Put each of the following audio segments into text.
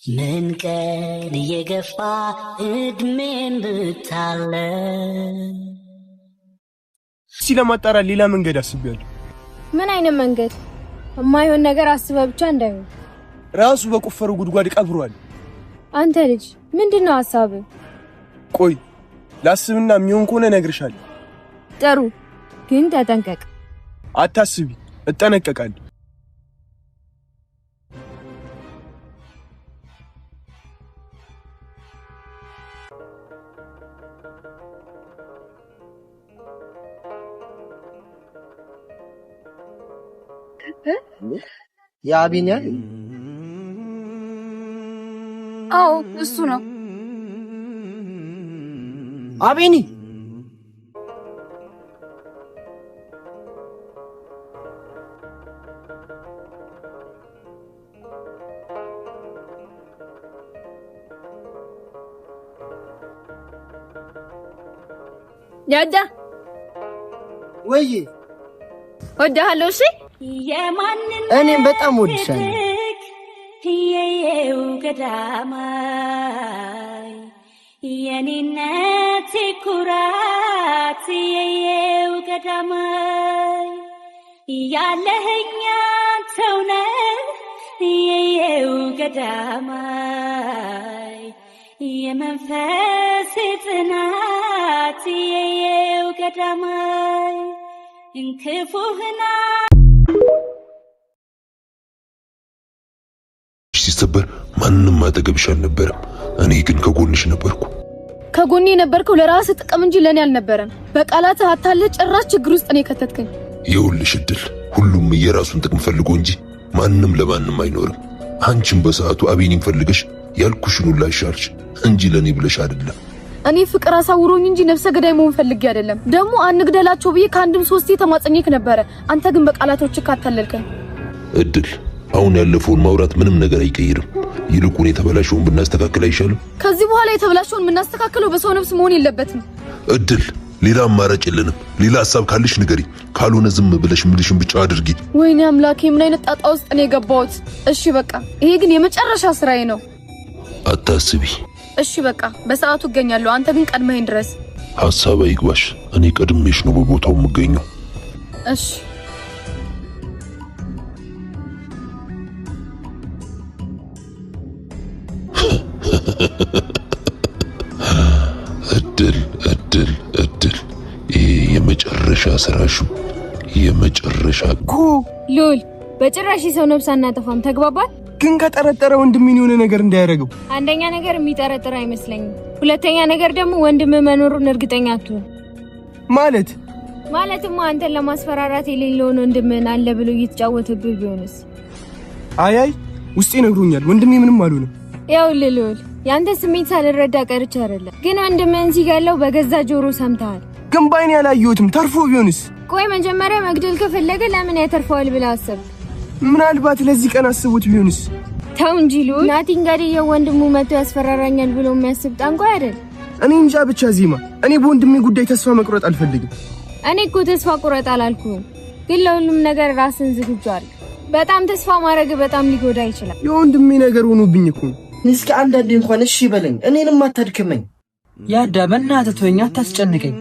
ምን ቀን እየገፋ እድሜን ብታለ ሲለማጣራ ሌላ መንገድ አስቤያለሁ። ምን አይነት መንገድ? የማይሆን ነገር አስበህ ብቻ እንዳይሆን። ራሱ በቆፈሩ ጉድጓድ ቀብሯል። አንተ ልጅ ምንድነው ሐሳብህ? ቆይ ላስብና የሚሆን ከሆነ እነግርሻለሁ። ጥሩ ግን ተጠንቀቅ። አታስቢ፣ እጠነቀቃለሁ። ያቢኒያ? አዎ እሱ ነው። አቢኒ ያዳ ወይ ወደሃለሁ። እሺ እኔም በጣም ወድሻለሁ። የየው ገዳማይ የኔነት ኩራት የየው ገዳማይ ያለህኛ ተውነ የየው ገዳማይ የመንፈስ ጽናት የየው ገዳማይ እንክፉህና ሲሰበር ማንንም አጠገብሽ አልነበረም። እኔ ግን ከጎንሽ ነበርኩ። ከጎኔ የነበርከው ለራስህ ጥቅም እንጂ ለኔ አልነበረም። በቃላትህ አታለህ ጭራሽ ችግር ውስጥ ነው የከተትከኝ። ይኸውልሽ እድል፣ ሁሉም የራሱን ጥቅም ፈልጎ እንጂ ማንንም ለማንም አይኖርም። አንቺም በሰዓቱ አቤኔን ፈልገሽ ያልኩሽን ሁሉ አሻልሽ እንጂ ለኔ ብለሽ አይደለም። እኔ ፍቅር አሳውሮኝ እንጂ ነፍሰ ገዳይ መሆን ፈልጌ አይደለም። ደግሞ አንግደላቸው ብዬ ከአንድም ሶስቴ ተማጸኘክ ነበረ። አንተ ግን በቃላቶችህ ካታለልከኝ። እድል፣ አሁን ያለፈውን ማውራት ምንም ነገር አይቀይርም። ይልቁን የተበላሸውን ብናስተካክል አይሻልም? ከዚህ በኋላ የተበላሸውን የምናስተካክለው በሰው ነፍስ መሆን የለበትም። እድል፣ ሌላ አማራጭ የለንም። ሌላ ሐሳብ ካለሽ ንገሪ፣ ካልሆነ ዝም ብለሽ ምልሽን ብቻ አድርጊ። ወይኔ አምላኬ፣ ምን አይነት ጣጣ ውስጥ ነው የገባሁት? እሺ በቃ ይሄ ግን የመጨረሻ ስራዬ ነው። አታስቢ። እሺ በቃ በሰዓቱ እገኛለሁ። አንተ ግን ቀድመኸኝ ድረስ። ሐሳብ አይግባሽ፣ እኔ ቀድሜሽ ነው በቦታው የምገኘው። እሺ እድል፣ ይሄ የመጨረሻ ስራሽ፣ የመጨረሻ ሉል። በጭራሽ የሰው ነፍስ አናጠፋም። ተግባባል? ግን ከጠረጠረ ወንድሜን የሆነ ነገር እንዳያደርገው። አንደኛ ነገር የሚጠረጥር አይመስለኝም። ሁለተኛ ነገር ደግሞ ወንድም መኖሩን እርግጠኛ አትሁን። ማለትማ አንተን ለማስፈራራት የሌለውን ወንድምን አለ ብሎ እየተጫወተብህ ቢሆንስ? አይ ውስጤ ነግሮኛል። ወንድሜ ምንም አልሆነም። ያው ሉል፣ ያንተ ስሜት ሳልረዳ ቀርቼ አይደለም። ግን ወንድምህን ሲገለው በገዛ ጆሮ ሰምተሃል። ግን ባይኔ ያላየሁትም። ተርፎ ቢሆንስ? ቆይ መጀመሪያ መግደል ከፈለገ ለምን ያተርፈዋል ብለህ አሰብ? ምናልባት ለዚህ ቀን አስቡት ቢሆንስ? ተው እንጂ ሉል። ናቲን ገድዬው ወንድሙ መጥቶ ያስፈራራኛል ብሎ የሚያስብ ጠንቋይ አይደል? እኔ እንጃ ብቻ ዜማ፣ እኔ በወንድሜ ጉዳይ ተስፋ መቁረጥ አልፈልግም። እኔ እኮ ተስፋ ቁረጥ አላልኩም፣ ግን ለሁሉም ነገር ራስን ዝግጁ አድርግ። በጣም ተስፋ ማድረግ በጣም ሊጎዳ ይችላል። የወንድሜ ነገር ሆኖብኝ እኮ ነው። እስኪ አንዳንዴ እንኳን እሺ በለኝ፣ እኔንም አታድክመኝ። ያዳ በእናትህ ተወኝ፣ አታስጨንቀኝ።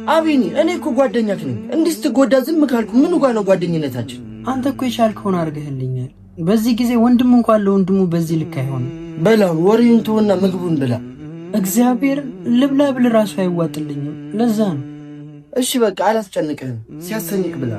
አቢኒ፣ እኔ እኮ ጓደኛክ ነኝ። እንዲህ ስትጎዳ ዝም ካልኩ ምን ጋር ነው ጓደኝነታችን? አንተ እኮ የቻልከውን አድርገህልኛል። በዚህ ጊዜ ወንድም እንኳን ለወንድሙ በዚህ ልክ አይሆንም። በላውን ወሬውን ተወና ምግቡን ብላ። እግዚአብሔር ልብላ ብል ራሱ አይዋጥልኝም። ለዛ ነው። እሺ በቃ አላስጨንቅህም። ሲያሰኝክ ብላ።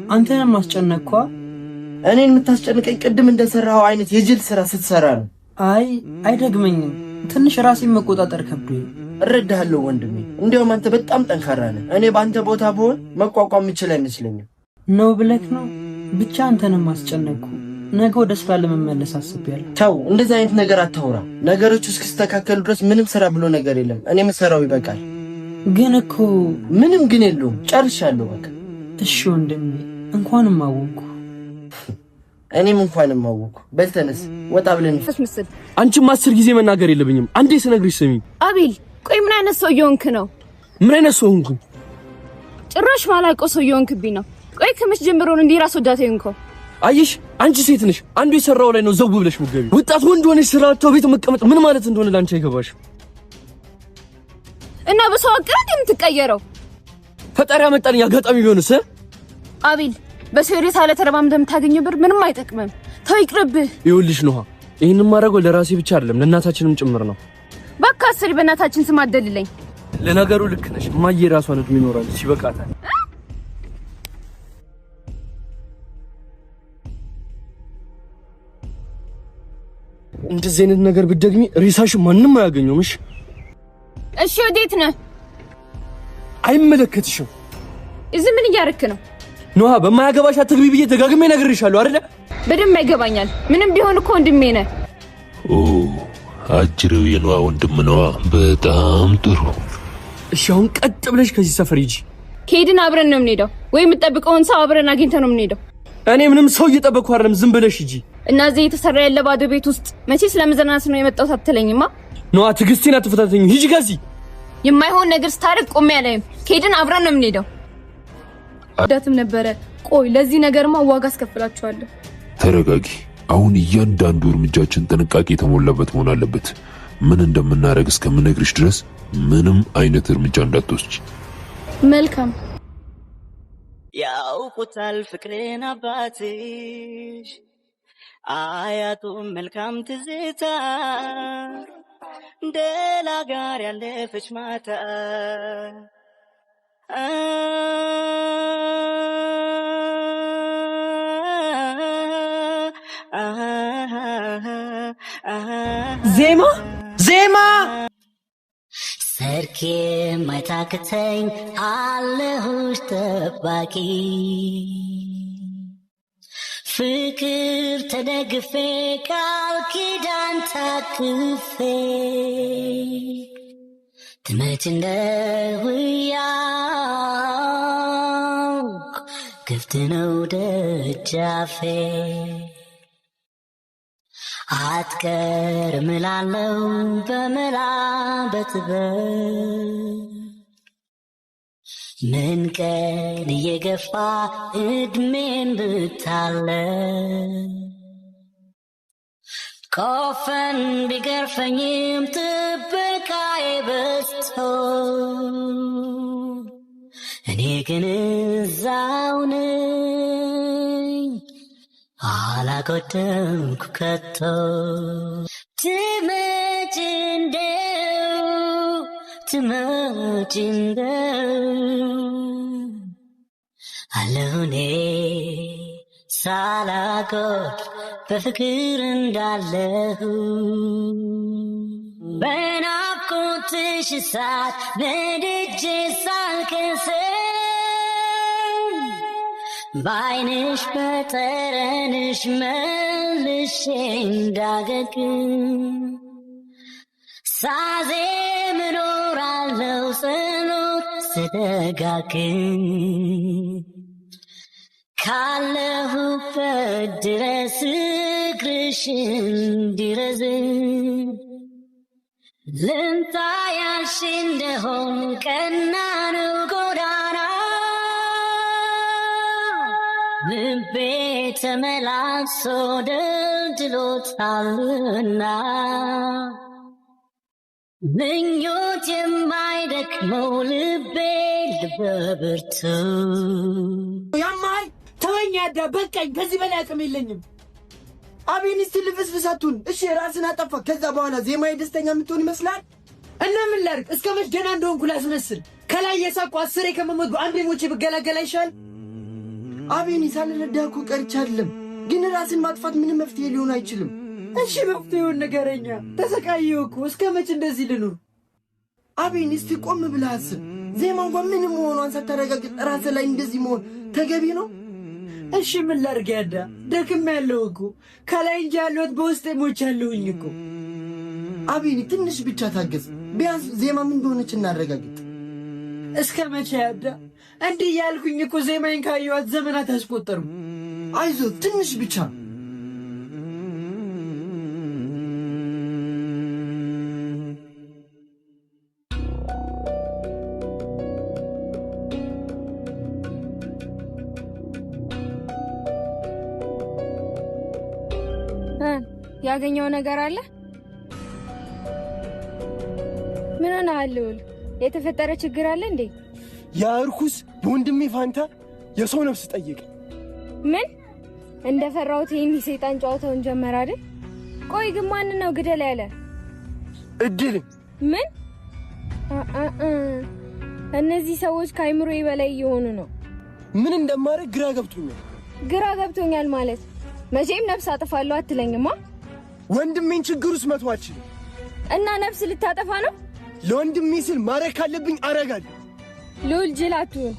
አንተንም አስጨነቅኳ። እኔን የምታስጨንቀኝ ቅድም እንደሰራው አይነት የጅል ስራ ስትሰራ ነው። አይ አይደግመኝም። ትንሽ ራሴን መቆጣጠር ከብዶኝ። እረዳሃለሁ ወንድሜ። እንዲያውም አንተ በጣም ጠንካራ ነህ። እኔ በአንተ ቦታ ብሆን መቋቋም የምችል አይመስለኝም። ነው ብለክ ነው። ብቻ አንተንም አስጨነቅኩ። ነገ ወደ ስራ ለመመለስ አስቤያለሁ። ተው፣ እንደዚህ አይነት ነገር አታውራ። ነገሮች እስኪስተካከሉ ድረስ ምንም ስራ ብሎ ነገር የለም። እኔ የምሰራው ይበቃል። ግን እኮ ምንም ግን የለውም። ጨርሻለሁ በቃ። እሺ ወንድሜ፣ እንኳንም አወቅኩ። እኔም እንኳንም አወቅኩ። በል ተነስ፣ ወጣ ብለን ፍስምስል። አንቺም 10 ጊዜ መናገር የለብኝም። አንዴ ስነግርሽ ስሚ። አቤል፣ ቆይ ምን አይነት ሰው እየሆንክ ነው? ምን አይነት ሰው ሆንኩኝ? ጭራሽ ማላውቀው ሰው እየሆንክብኝ ነው። ቆይ ከመቼ ጀምሮ ነው እንዲህ ራስ ወዳት የሆንከው? አየሽ አንቺ ሴት ነሽ አንዱ የሰራው ላይ ነው ዘው ብለሽ ምገቢ ወጣት ወንድ ሆነሽ ስራው ቤት መቀመጥ ምን ማለት እንደሆነ ላንቺ አይገባሽ እና በሰው አቀራድ የምትቀየረው ፈጣሪ ያመጣልኝ አጋጣሚ ቢሆንስ አቤል በሰው ሬሳ ለተረማምደም ታገኘው ብር ምንም አይጠቅምም ተው ይቅርብህ ይኸውልሽ ነው ይሄንን ማድረገው ለራሴ ብቻ አይደለም ለእናታችንም ጭምር ነው በቃ አስሪ በእናታችን ስም አደልልኝ ለነገሩ ልክ ነሽ ማዬ ራሷን እድሜ ይኖራል ሲበቃታል እንደዚህ አይነት ነገር ብትደግሚ ሬሳሽ ማንንም አያገኘውም እሺ ወዴት ነህ አይመለከትሽም እዚህ ምን እያረክ ነው ኖሃ በማያገባሽ አትግቢ ብዬ ደጋግሜ ነግሬሻለሁ አይደለ በደንብ አይገባኛል ምንም ቢሆን እኮ ወንድሜ ነህ ኦ አጅሬው የኖሃ ወንድም ነው በጣም ጥሩ እሺ አሁን ቀጥ ብለሽ ከዚህ ሰፈር ሂጂ ከሄድን አብረን ነው የምንሄደው ወይ የምትጠብቀውን ሰው አብረን አግኝተን ነው የምንሄደው እኔ ምንም ሰው እየጠበቅኩ አይደለም ዝም ብለሽ ሂጂ እና እዚህ የተሰራ ያለ ባዶ ቤት ውስጥ መቼ ስለመዘናናት ነው የመጣው አትለኝማ ኖሃ ትግስቴን አትፈታተኝ ሂጂ ከዚህ የማይሆን ነገር ስታረግ ቆሜ ያለኝ ከሄድን አብረን ነው የምንሄደው ዳትም ነበረ ቆይ ለዚህ ነገርማ ዋጋ አስከፍላችኋለሁ ተረጋጊ አሁን እያንዳንዱ እርምጃችን ጥንቃቄ የተሞላበት መሆን አለበት ምን እንደምናረግ እስከምነግርሽ ድረስ ምንም አይነት እርምጃ እንዳትወስጂ መልካም ያውቁታል ፍቅሬን አባትሽ አያቱ መልካም ትዝታ ደላ ጋር ያለፈች ማታ ዜማ ሰርኬ ማይታክተኝ አለሁሽ ጠባቂ ፍቅር ተደግፌ ቃል ኪዳን ታቅፌ ትመጭ እንደው ያውቅ ክፍት ነው ደጃፌ አትቀርም እላለሁ በመላ በጥበብ ምን ቀን እየገፋ እድሜን ብታለ ቆፈን ቢገርፈኝም ጥበቃዬ በዝቶ እኔ ግን እዛው ነኝ አላጎደልኩ ከቶ ትመጭ እንደው አለሁ እኔ ሳላጎድ በፍቅር እንዳለሁ በናፍቆትሽ እሳት ነድጄ ሳልከስል በዓይንሽ በጠረንሽ መልሼ እንዳገግም ሳዜም እኖራለሁ ጸሎት ስደጋግም ካለሁበት ድረስ እግርሽን እንዲረዝም ልምጣ ያልሽ እንደሆን ቀና ነው ጎዳና ልቤ ተመላሶ ደልድሎታልና ምኞት የማይደክመው ልቤ ልበብርቱ ያማይ ተወኝ ያዳ በቃኝ ከዚህ በላይ አቅም የለኝም አቤን እስቲ ልፍስፍሳቱን እሺ ራስን አጠፋ ከዛ በኋላ ዜማዬ ደስተኛ የምትሆን ይመስላል እና ምን ላድርግ እስከመች ደህና እንደሆንኩ ላስመስል ከላይ የሳቁ 10 ከመሞት በአንዴ ሞቼ ብገላገል አይሻል አቤን ሳልረዳህ እኮ ቀርቼ አይደለም ግን ራስን ማጥፋት ምንም መፍትሄ ሊሆን አይችልም እሺ መፍትሄውን ንገረኛ ተሰቃየሁ እኮ እስከመች እንደዚህ ልኑር አቤን እስቲ ቆም ብለህ አስብ ዜማ እንኳን ምንም መሆኗን ሳታረጋግጥ ራስህ ላይ እንደዚህ መሆን ተገቢ ነው እሺ ምን ላድርግ ያዳ ደክሜያለሁ እኮ ከላይ እንጂ ያለሁት በውስጤ ሞቻለሁኝ እኮ አቤን ትንሽ ብቻ ታገስ ቢያንስ ዜማ ምን እንደሆነች እናረጋግጥ እስከ መቼ ያዳ እንዲህ ያልኩኝ እኮ ዜማዬን ካየኋት ዘመናት አስቆጠሩ አይዞህ ትንሽ ብቻ ያገኘው ነገር አለ? ምን ሆነሃል? የተፈጠረ ችግር አለ እንዴ? ያ እርኩስ በወንድሜ ፋንታ የሰው ነፍስ ጠየቀ። ምን? እንደፈራሁት ይሄን ሰይጣን ጨዋታውን ጀመረ አይደል? ቆይ ግን ማን ነው ግደል ያለ? እድል። ምን? እነዚህ ሰዎች ከአይምሮዬ በላይ እየሆኑ ነው። ምን እንደማደርግ ግራ ገብቶኛል። ግራ ገብቶኛል ማለት መቼም ነፍስ አጠፋለሁ አትለኝማ። ወንድሜን ችግር ውስጥ መተው አልችልም። እና ነፍስ ልታጠፋ ነው? ለወንድሜ ስል ማረግ ካለብኝ አረጋለሁ። ልዑል ጅል አትሁን።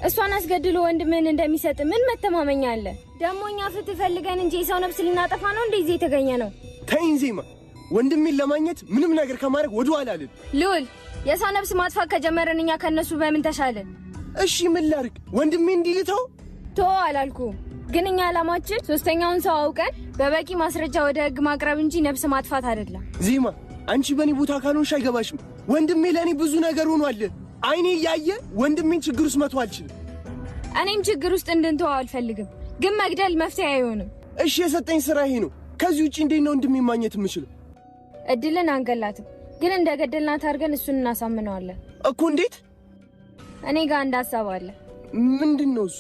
እሷን አስገድሎ ወንድምህን እንደሚሰጥ ምን መተማመኛ አለ? ደግሞ እኛ ፍትህ ፈልገን እንጂ የሰው ነፍስ ልናጠፋ ነው እንደዚህ የተገኘ ነው? ተይኝ ዜማ፣ ወንድሜን ለማግኘት ምንም ነገር ከማድረግ ወደ ኋላ አልልም። ልዑል የሰው ነፍስ ማጥፋት ከጀመረን እኛ ከነሱ በምን ተሻለን? እሺ ምን ላድርግ? ወንድሜ እንዲልተው ተው አላልኩም። ግን እኛ ዓላማችን ሶስተኛውን ሰው አውቀን በበቂ ማስረጃ ወደ ህግ ማቅረብ እንጂ ነፍስ ማጥፋት አይደለም። ዜማ አንቺ በኔ ቦታ ካልሆንሽ አይገባሽም። ወንድሜ ለኔ ብዙ ነገር ሆኗል። አይኔ እያየ ወንድሜን ችግር ውስጥ መተው አልችልም። እኔም ችግር ውስጥ እንድንተው አልፈልግም። ግን መግደል መፍትሄ አይሆንም። እሺ የሰጠኝ ስራ ይሄ ነው። ከዚህ ውጪ እንዴት ነው ወንድሜን ማግኘት የምችለው? እድልን አንገላትም። ግን እንደገደልናት አድርገን እሱን እናሳምነዋለን እኮ። እንዴት? እኔ ጋር እንዳሳብ አለ። ምንድነው እሱ?